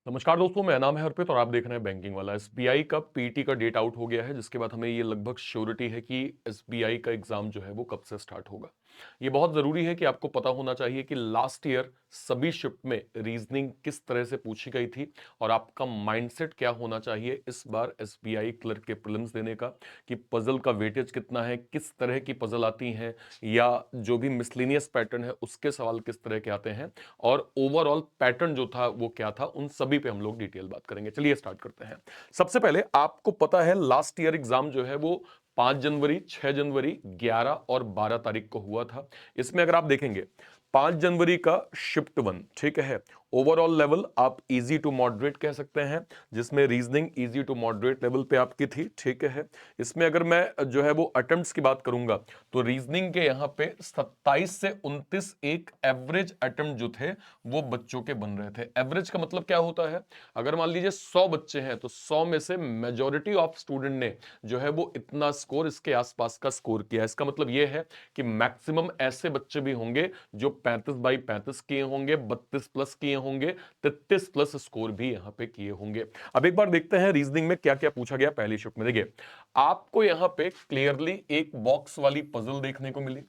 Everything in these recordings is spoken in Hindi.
नमस्कार दोस्तों, मेरा नाम है हरप्रीत और आप देख रहे हैं बैंकिंग वाला। एसबीआई का पीटी का डेट आउट हो गया है, जिसके बाद हमें ये लगभग श्योरिटी है कि एसबीआई का एग्जाम जो है वो कब से स्टार्ट होगा। ये बहुत जरूरी है कि आपको पता होना चाहिए कि लास्ट ईयर सभी शिफ्ट में रीजनिंग किस तरह से पूछी गई थी और आपका माइंडसेट क्या होना चाहिए इस बार एसबीआई क्लर्क के प्रीलिम्स देने का, कि पजल का वेटेज कितना है, किस तरह की पजल आती हैं, या जो भी मिसलिनियस पैटर्न है उसके सवाल किस तरह के आते हैं, और ओवरऑल पैटर्न जो था वो क्या था, उन सभी पे हम लोग डिटेल बात करेंगे। चलिए स्टार्ट करते हैं। सबसे पहले आपको पता है लास्ट ईयर एग्जाम जो है वो 5 जनवरी, 6 जनवरी, 11 और 12 तारीख को हुआ था। इसमें अगर आप देखेंगे 5 जनवरी का शिफ्ट वन, ठीक है, ओवरऑल लेवल आप इजी टू मॉडरेट कह सकते हैं, जिसमें reasoning easy to moderate level पे आपकी थी, ठीक है। इसमें अगर मैं जो है वो अटेम्प्ट्स की बात करूंगा तो रीजनिंग के यहाँ पे 27 से 29 एक एवरेज अटेम्प्ट जो थे वो बच्चों के बन रहे थे। एवरेज का मतलब क्या होता है? अगर मान लीजिए 100 बच्चे हैं तो 100 में से मेजॉरिटी ऑफ स्टूडेंट ने जो है वो इतना स्कोर, इसके आसपास का स्कोर किया। इसका मतलब ये है कि मैक्सिमम ऐसे बच्चे भी होंगे जो 35/35 किए होंगे, 32 प्लस किए होंगे, 33 प्लस स्कोर भी यहां पे किए होंगे। अब एक बार देखते हैं रीजनिंग में क्या क्या पूछा गया पहली शिफ्ट में। देखिए, आपको यहां पे क्लियरली एक बॉक्स वाली पजल देखने को मिली,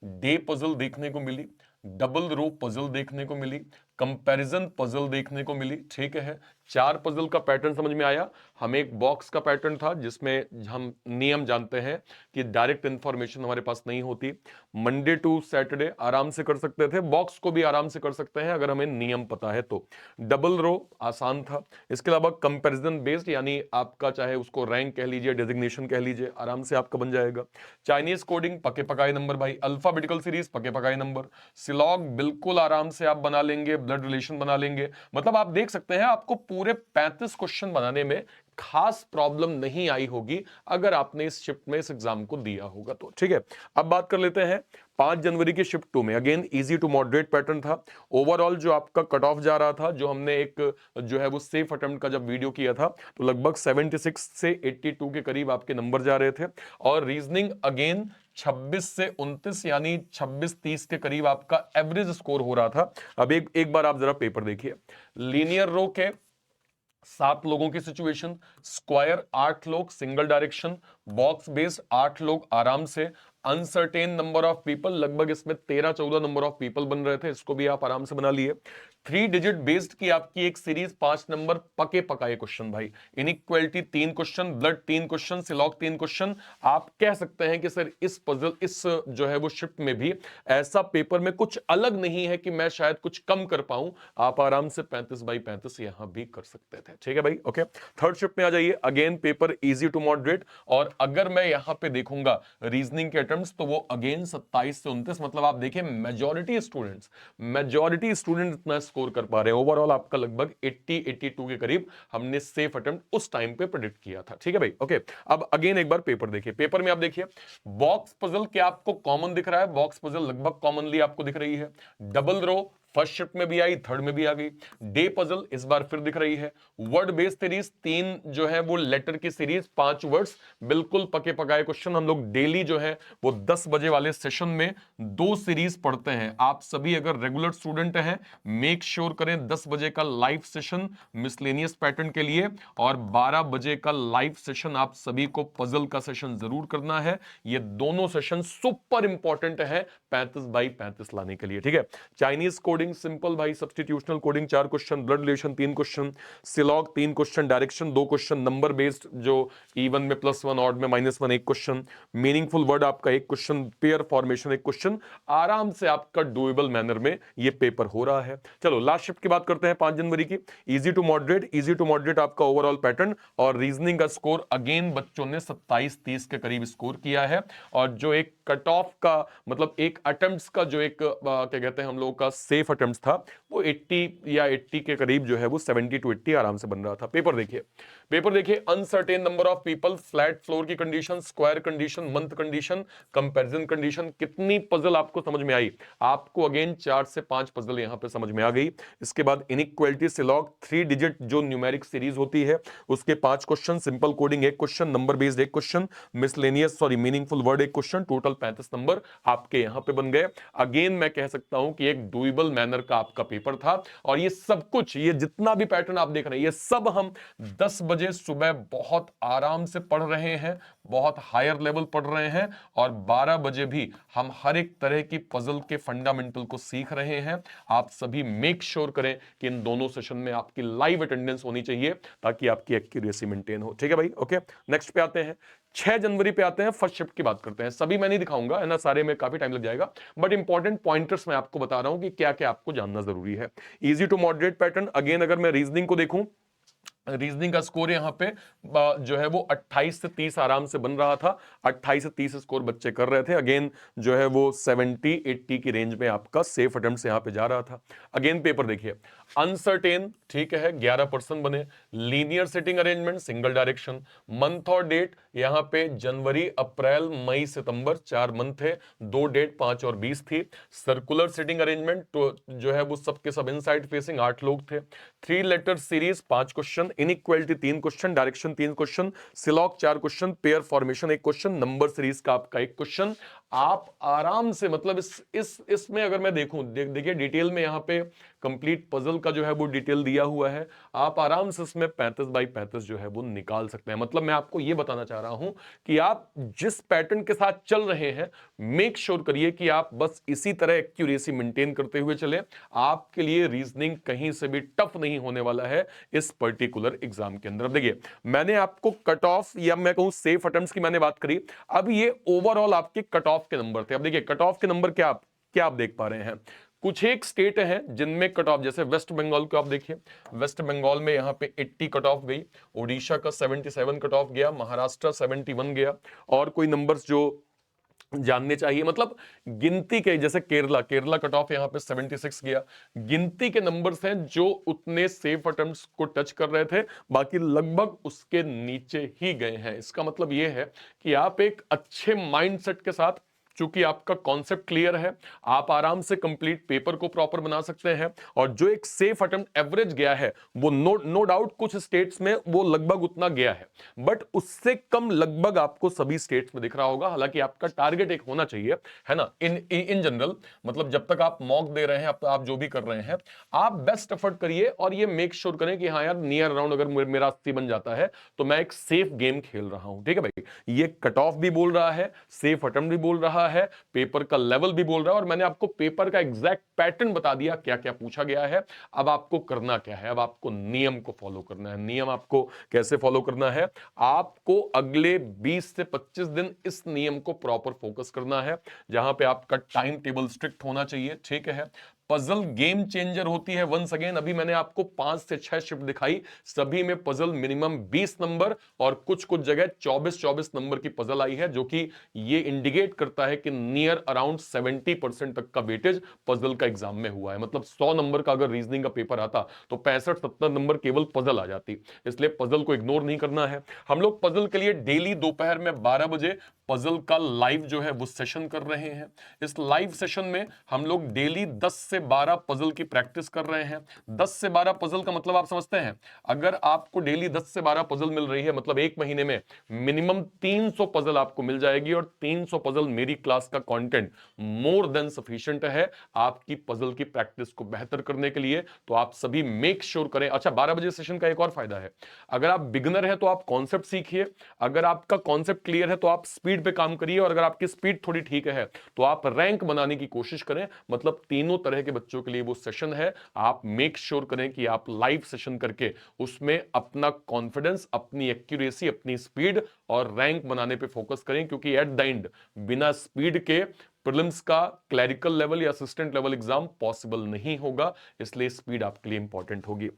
डे पजल देखने को मिली, डबल रो पजल देखने को मिली, कंपैरिजन पजल देखने को मिली, ठीक है। 4 पजल का पैटर्न समझ में आया। हमें एक बॉक्स का पैटर्न था जिसमें हम नियम जानते हैं कि डायरेक्ट इंफॉर्मेशन हमारे पास नहीं होती। मंडे टू सैटरडे आराम से कर सकते थे, बॉक्स को भी आराम से कर सकते हैं अगर हमें नियम पता है तो। डबल रो आसान था। इसके अलावा कंपैरिजन बेस्ड, यानी आपका चाहे उसको रैंक कह लीजिए, डेजिग्नेशन कह लीजिए, आराम से आपका बन जाएगा। चाइनीज कोडिंग पके पकाए नंबर भाई, अल्फाबेटिकल सीरीज पके पकाए नंबर, सिलॉग बिल्कुल आराम से आप बना लेंगे, ब्लड रिलेशन बना लेंगे। मतलब आप देख सकते हैं आपको पूरे 35 क्वेश्चन बनाने में खास प्रॉब्लम नहीं आई होगी अगर आपने इस शिफ्ट में इस एग्जाम को दिया होगा तो, ठीक है। अब बात कर लेते हैं 5 जनवरी की शिफ्ट 2 में। Again easy to moderate pattern था। ओवरऑल जो आपका कट ऑफ जा रहा था, जो हमने एक जो है वो सेफ अटेम्प्ट का जब वीडियो किया था तो लगभग 76 से 82 के करीब आपके नंबर जा रहे थे। और रीजनिंग अगेन 26 से 29 यानी 26-30 के करीब आपका एवरेज स्कोर हो रहा था। अब एक बार आप जरा पेपर देखिए। लीनियर रो के 7 लोगों की सिचुएशन, स्क्वायर 8 लोग, सिंगल डायरेक्शन, बॉक्स बेस्ड 8 लोग आराम से, अनसर्टेन नंबर ऑफ पीपल, लगभग इसमें 13-14 नंबर ऑफ पीपल बन रहे थे, इसको भी आप आराम से बना लिए। 3 डिजिट बेस्ड की आपकी एक सीरीज, 5 नंबर पके पकाए क्वेश्चन भाई। Inequality 3 question, blood 3 question, syllogism 3 question. आप कह सकते हैं कि सर इस पजल, इस जो है वो शिफ्ट में भी ऐसा पेपर में कुछ अलग नहीं है कि मैं शायद कुछ कम कर पाऊं। आप आराम से 35/35 यहां भी कर सकते थे, ठीक है भाई, ओके। थर्ड शिफ्ट में आ जाइए। Again paper easy to moderate, और अगर मैं यहां पे देखूंगा रीजनिंग के अटेम्प्ट्स तो वो अगेन 27 से 29, मतलब आप देखिए मेजॉरिटी स्टूडेंट इतना स्कोर कर पा रहे हैं। ओवरऑल आपका लगभग 80-82 के करीब हमने सेफ अटेम्प्ट उस टाइम पे प्रेडिक्ट किया था, ठीक है भाई, ओके। अब अगेन एक बार पेपर देखिए। पेपर में आप देखिए बॉक्स पजल क्या आपको कॉमन दिख रहा है? बॉक्स पजल लगभग कॉमनली आपको दिख रही है। डबल रो फर्स्ट शिफ्ट में भी आई, थर्ड में भी आ गई। डे पजल इस बार फिर दिख रही है। वर्ड बेस्ड सीरीज 3 जो है वो लेटर की सीरीज, 5 वर्ड्स, बिल्कुल पके पकाए क्वेश्चन। हम लोग डेली जो है वो 10 बजे वाले सेशन में 2 सीरीज पढ़ते हैं। आप सभी अगर रेगुलर स्टूडेंट हैं, मेक श्योर करें 10 बजे का लाइव सेशन मिसलेनियस पैटर्न के लिए, और 12 बजे का लाइव सेशन आप सभी को पजल का सेशन जरूर करना है। ये दोनों सेशन सुपर इंपॉर्टेंट है 35/35 लाने के लिए, ठीक है। चाइनीज कोडिंग सिंपल भाई, substitutional coding 4 question, blood relation 3 question, syllogism 3 question, direction 2 question, number based जो इवन में +1, ऑड में -1 1 क्वेश्चन, मीनिंगफुल वर्ड आपका 1 क्वेश्चन, पेयर फॉर्मेशन 1 क्वेश्चन। आराम से आपका डुएबल मैनर में ये पेपर हो रहा है। चलो लास्ट शिफ्ट की बात करते हैं 5 जनवरी की। इजी टू मॉडरेट आपका ओवरऑल पैटर्न, और रीजनिंग का स्कोर अगेन बच्चों ने 27-30 के करीब स्कोर किया है। और जो एक कट ऑफ का मतलब एक अटेम्प्ट्स का जो एक क्या कहते हैं हम लोगों का सेफ अटेम्प्ट्स था, वो 80 या 80 के करीब जो है वो 70 to 80 आराम से बन रहा था। पेपर देखिए uncertain number of people, flat floor की condition, square condition, month condition, comparison condition. कितनी पजल आपको समझ में आई? आपको अगेन 4 से 5 पजल यहां पे समझ में आ गई। इसके बाद इनइक्वालिटी सिलॉग 3 डिजिट जो न्यूमेरिक सीरीज होती है उसके 5 question, simple coding 1 question, number based 1 question, meaningful word 1 question, total 35 number आपके यहां पे बन गए। अगेन मैं कह सकता हूं कि एक डुएबल मैनर का आपका पेपर था। और ये सब कुछ, ये जितना भी पैटर्न आप देख रहे हैं, ये सब हम 10 बजे सुबह बहुत आराम से पढ़ रहे हैं, बहुत हायर लेवल पढ़ रहे हैं, और 12 बजे भी हम हर एक तरह की पजल के फंडामेंटल को सीख रहे हैं। आप सभी मेक श्योर करें कि इन दोनों सेशन में आपकी लाइव अटेंडेंस होनी चाहिए ताकि आपकी एक्यूरेसी मेंटेन हो। ठीक है भाई, ओके। नेक्स्ट पे आते हैं, 6 जनवरी पे आते हैं, फर्स्ट शिफ्ट की बात करते हैं। सभी मैं नहीं दिखाऊंगा, है ना, सारे में काफी टाइम लग जाएगा, बट इंपॉर्टेंट पॉइंटर्स मैं आपको बता रहा हूं कि क्या क्या आपको जानना जरूरी है। Easy to moderate pattern, again अगर मैं रीजनिंग को देखूं, रीजनिंग का स्कोर यहां पे जो है वो 28 से 30 आराम से बन रहा था। 28 से 30 स्कोर बच्चे कर रहे थे। अगेन जो है वो 70-80 की रेंज में आपका सेफ अटेम्प्ट यहां पे जा रहा था। अगेन पेपर देखिए, अनसर्टेन, ठीक है, 11% बने। Linear sitting arrangement, single direction. Month और डेट यहां पे जनवरी, अप्रैल, मई, सितंबर 4 मंथ थे। 2 डेट 5 और 20 थी। सर्कुलर सिटिंग अरेंजमेंट तो जो है वो सबके सब इनसाइड फेसिंग, 8 लोग थे। 3 letter series 5 question, inequality 3 question, direction 3 question, syllogism 4 question, pair formation 1 question, number series का आपका 1 क्वेश्चन। आप आराम से, मतलब इसमें अगर मैं देखूं, देखिए डिटेल में यहां पे कंप्लीट पजल का जो है वो डिटेल दिया हुआ है। आप आराम से इसमें 35 बाई 35 जो है वो निकाल सकते हैं। मतलब मैं आपको ये बताना चाह रहा हूं कि आप जिस पैटर्न के साथ चल रहे हैं, मेक श्योर करिए कि आप बस इसी तरह एक्यूरेसी मेंटेन करते हुए चले। आपके लिए रीजनिंग कहीं से भी टफ नहीं होने वाला है इस पर्टिकुलर एग्जाम के अंदर। अब देखिए, मैंने आपको कट ऑफ या मैं कहूं सेफ अटेम्प्ट्स की मैंने बात करी। अब ये ओवरऑल आपके कट ऑफ के नंबर थे। अब देखिए कट ऑफ के नंबर क्या आप देख पा रहे हैं। कुछ एक स्टेट हैं जिनमें कट ऑफ, जैसे वेस्ट बंगाल को आप देखिए, वेस्ट बंगाल में यहां पे 80 कट ऑफ गई, ओडिशा का 77 कट ऑफ गया, महाराष्ट्र 71 गया, और कोई नंबर्स जो जानने चाहिए, मतलब गिनती के, जैसे केरला कट ऑफ यहां पे 76 गया। गिनती के नंबर्स हैं जो उतने सेफ अटेम्प्ट्स को टच कर रहे थे, बाकी लगभग उसके नीचे ही गए हैं। इसका मतलब यह है कि आप एक अच्छे माइंडसेट के साथ, चूंकि आपका कॉन्सेप्ट क्लियर है, आप आराम से कंप्लीट पेपर को प्रॉपर बना सकते हैं। और जो एक सेफ अटेम्प्ट एवरेज गया है वो नो डाउट कुछ स्टेट्स में वो लगभग उतना गया है, बट उससे कम लगभग आपको सभी स्टेट्स में दिख रहा होगा। हालांकि आपका टारगेट एक होना चाहिए, है ना, इन जनरल, मतलब जब तक आप मॉक दे रहे हैं, आप जो भी कर रहे हैं, आप बेस्ट एफर्ट करिए और ये मेक श्योर करें कि हाँ यार, नियर अराउंड अगर मेरा 80 बन जाता है तो मैं एक सेफ गेम खेल रहा हूं। ठीक है भाई, ये कट ऑफ भी बोल रहा है, सेफ अटेम्प्ट भी बोल रहा है, पेपर का लेवल भी बोल रहा है, और मैंने आपको पेपर का एग्जैक्ट पैटर्न बता दिया, क्या क्या पूछा गया है। अब आपको करना क्या है, अब आपको नियम को फॉलो करना है। नियम आपको कैसे फॉलो करना है, आपको अगले 20 से 25 दिन इस नियम को प्रॉपर फोकस करना है, जहां पे आपका टाइम टेबल स्ट्रिक्ट होना चाहिए। ठीक है, पजल गेम चेंजर होती है। वंस अगेन, अभी मैंने आपको 5 से 6 शिफ्ट दिखाई, सभी में पजल मिनिमम 20 नंबर और कुछ जगह 24 नंबर की पजल आई है, जो कि ये इंडिकेट करता है कि नियर अराउंड 70% तक का वेटेज पजल का एग्जाम में हुआ है। मतलब 100 नंबर का अगर रीजनिंग का पेपर आता तो 65-70 नंबर केवल पजल आ जाती। इसलिए पजल को इग्नोर नहीं करना है। हम लोग पजल के लिए डेली दोपहर में 12 बजे पजल का लाइव जो है वो सेशन कर रहे हैं। इस लाइव सेशन में हम लोग डेली 10 से 12 पजल की प्रैक्टिस कर रहे हैं। 10 से 12 पजल का मतलब आप समझते हैं, अगर आपको डेली 10 से 12 पजल मिल रही है, मतलब एक महीने में मिनिमम 300 पजल आपको मिल जाएगी, और 300 पजल मेरी क्लास का कंटेंट मोर देन सफिशिएंट है आपकी पजल की प्रैक्टिस को बेहतर करने के लिए। तो आप सभी मेक श्योर करें। अच्छा, 12 बजे सेशन का एक और फायदा है, अगर आप बिगिनर है तो आप कॉन्सेप्ट सीखिए, अगर आपका कॉन्सेप्ट क्लियर है तो आप स्पीड पे काम करिए, और अगर आपकी स्पीड थोड़ी ठीक है तो आप रैंक बनाने की कोशिश करें। मतलब तीनों तरह के बच्चों के लिए वो सेशन है। आप मेक श्योर करें कि आप लाइव सेशन करके उसमें अपना कॉन्फिडेंस, अपनी एक्यूरेसी, अपनी स्पीड और रैंक बनाने पे फोकस करें, क्योंकि एट द एंड बिना स्पीड के प्रीलिम्स का क्लैरिकल लेवल या असिस्टेंट लेवल एग्जाम पॉसिबल नहीं होगा। इसलिए स्पीड आपके लिए इंपॉर्टेंट होगी।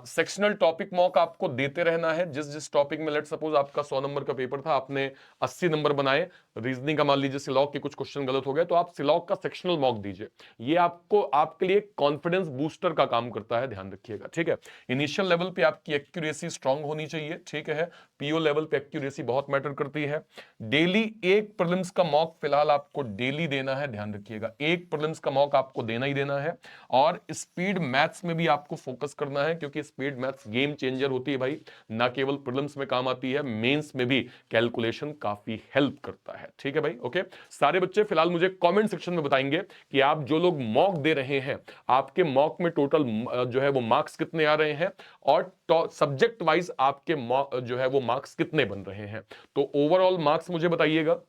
सेक्शनल टॉपिक मॉक आपको देते रहना है। जिस जिस टॉपिक में, लेट सपोज आपका 100 नंबर का पेपर था, आपने 80 नंबर बनाए, रीजनिंग का मान लीजिए सिलॉक के कुछ क्वेश्चन गलत हो गए, तो आप सिलॉक का सेक्शनल मॉक दीजिए। ये आपको, आपके लिए कॉन्फिडेंस बूस्टर का काम करता है, ध्यान रखिएगा। ठीक है, इनिशियल लेवल पे आपकी एक्यूरेसी स्ट्रांग होनी चाहिए। ठीक है, पीओ लेवल पे एक्यूरेसी बहुत मैटर करती है। डेली एक प्रीलिम्स का मॉक फिलहाल आपको डेली देना है, ध्यान रखिएगा। एक प्रीलिम्स का मॉक आपको देना ही देना है, और स्पीड मैथ्स में भी आपको फोकस करना है, क्योंकि स्पीड मैथ्स गेम चेंजर होती है भाई, ना केवल प्रीलिम्स में काम आती है, मेंस में भी कैलकुलेशन काफी हेल्प करता है। ठीक है भाई, ओके। सारे बच्चे फिलहाल मुझे कमेंट सेक्शन में बताएंगे कि आप जो लोग मॉक दे रहे हैं, आपके मॉक में टोटल जो है वो मार्क्स कितने आ रहे हैं, और सब्जेक्ट वाइज आपके जो है वो मार्क्स कितने बन रहे हैं। तो ओवरऑल मार्क्स मुझे बताइएगा,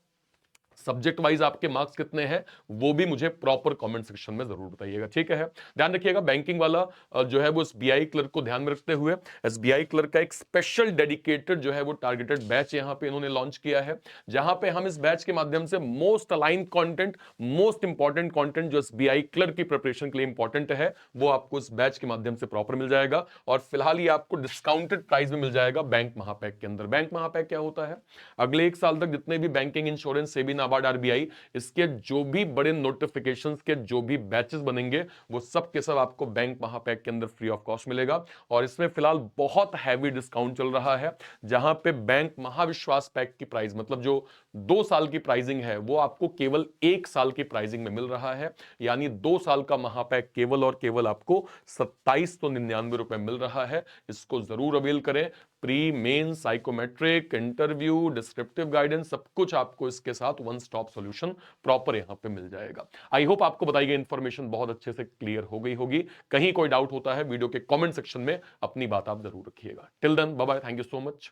सब्जेक्ट वाइज आपके मार्क्स कितने हैं, वो भी मुझे प्रॉपर कमेंट सेक्शन में जरूर बताइएगा। ठीक है, ध्यान रखिएगा बैंकिंग वाला जो है वो एसबीआई क्लर्क को ध्यान में रखते हुए एसबीआई क्लर्क का एक स्पेशल डेडिकेटेड जो है वो टारगेटेड बैच यहां पे इन्होंने लॉन्च किया है, जहां पे हम इस बैच के माध्यम से most align content, most important content जो एसबीआई क्लर्क की प्रिपरेशन के लिए इंपॉर्टेंट है, वो आपको इस बैच के माध्यम से प्रॉपर मिल जाएगा। और फिलहाल ये आपको डिस्काउंटेड प्राइस में मिल जाएगा बैंक महापैक के अंदर। बैंक महापैक क्या होता है, अगले 1 साल तक जितने भी banking, insurance, SEBI, NABARD, RBI, इसके जो भी बड़े नोटिफिकेशंस के जो भी बैचेस बनेंगे, वो सब के सब आपको बैंक महापैक के अंदर फ्री ऑफ कॉस्ट मिलेगा। और इसमें फिलहाल बहुत हैवी डिस्काउंट चल रहा है, जहां पे बैंक महाविश्वास पैक की प्राइस, मतलब जो 2 साल की प्राइसिंग है, वो आपको केवल 1 साल की प्राइसिंग में मिल रहा है। यानी 2 साल का महापैक केवल और केवल आपको 2799 मिल रहा है। इसको जरूर अवेल करें। Pre, main, psychometric, interview, descriptive guidance, सब कुछ आपको इसके साथ वन स्टॉप सॉल्यूशन प्रॉपर यहां पे मिल जाएगा। आई होप आपको बताई गई इंफॉर्मेशन बहुत अच्छे से क्लियर हो गई होगी। कहीं कोई डाउट होता है, वीडियो के कमेंट सेक्शन में अपनी बात आप जरूर रखिएगा। Till then bye bye, thank you so much,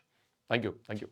thank you, thank you.